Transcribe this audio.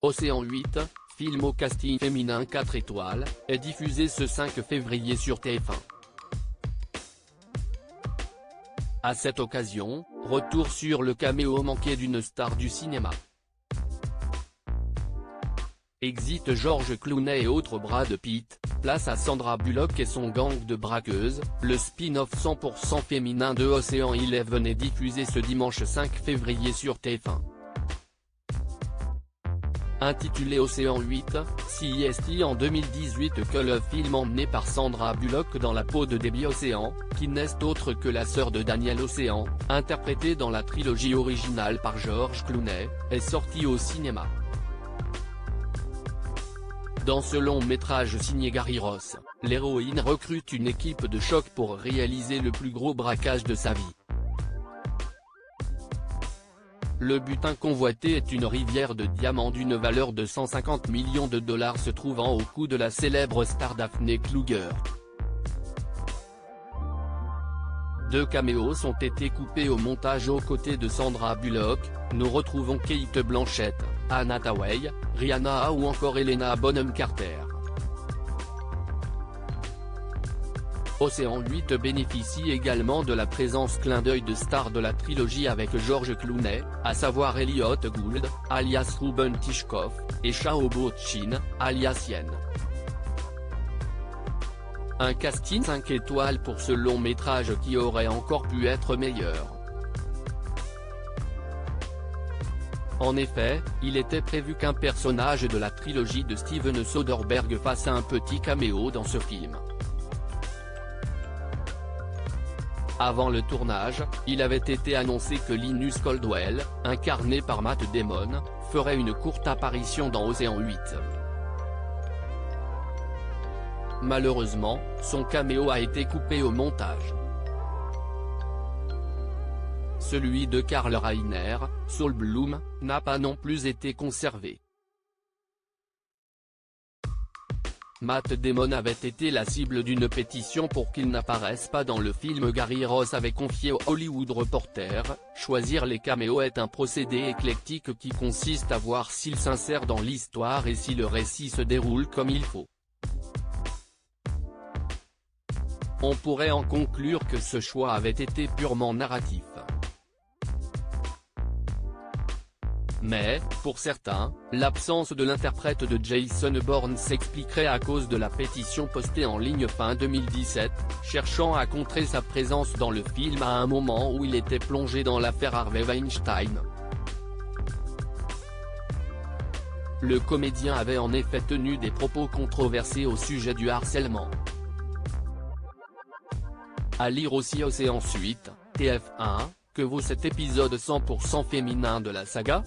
Océan 8, film au casting féminin 4 étoiles, est diffusé ce 5 février sur TF1. À cette occasion, retour sur le caméo manqué d'une star du cinéma. Exit George Clooney et autres Brad Pitt, place à Sandra Bullock et son gang de braqueuses. Le spin-off 100% féminin de Ocean 11 est diffusé ce dimanche 5 février sur TF1. Intitulé Océan 8, CST en 2018 que le film emmené par Sandra Bullock dans la peau de Debbie Ocean, qui n'est autre que la sœur de Daniel Ocean, interprétée dans la trilogie originale par George Clooney, est sorti au cinéma. Dans ce long métrage signé Gary Ross, l'héroïne recrute une équipe de choc pour réaliser le plus gros braquage de sa vie. Le butin convoité est une rivière de diamants d'une valeur de 150 millions de dollars se trouvant au cou de la célèbre star Daphne Kluger. 2 caméos ont été coupés au montage aux côtés de Sandra Bullock. Nous retrouvons Cate Blanchett, Anne Hathaway, Rihanna ou encore Helena Bonham Carter. Océan 8 bénéficie également de la présence clin d'œil de stars de la trilogie avec George Clooney, à savoir Elliot Gould, alias Ruben Tishkoff, et Shao Bo-chin, alias Yen. Un casting 5 étoiles pour ce long métrage qui aurait encore pu être meilleur. En effet, il était prévu qu'un personnage de la trilogie de Steven Soderbergh fasse un petit caméo dans ce film. Avant le tournage, il avait été annoncé que Linus Caldwell, incarné par Matt Damon, ferait une courte apparition dans Océan 8. Malheureusement, son caméo a été coupé au montage. Celui de Karl Reiner, Saul Bloom, n'a pas non plus été conservé. Matt Damon avait été la cible d'une pétition pour qu'il n'apparaisse pas dans le film. Gary Ross avait confié au Hollywood Reporter, choisir les caméos est un procédé éclectique qui consiste à voir s'il s'insère dans l'histoire et si le récit se déroule comme il faut. On pourrait en conclure que ce choix avait été purement narratif. Mais, pour certains, l'absence de l'interprète de Jason Bourne s'expliquerait à cause de la pétition postée en ligne fin 2017, cherchant à contrer sa présence dans le film à un moment où il était plongé dans l'affaire Harvey Weinstein. Le comédien avait en effet tenu des propos controversés au sujet du harcèlement. À lire aussi Océan 8, TF1, que vaut cet épisode 100% féminin de la saga ?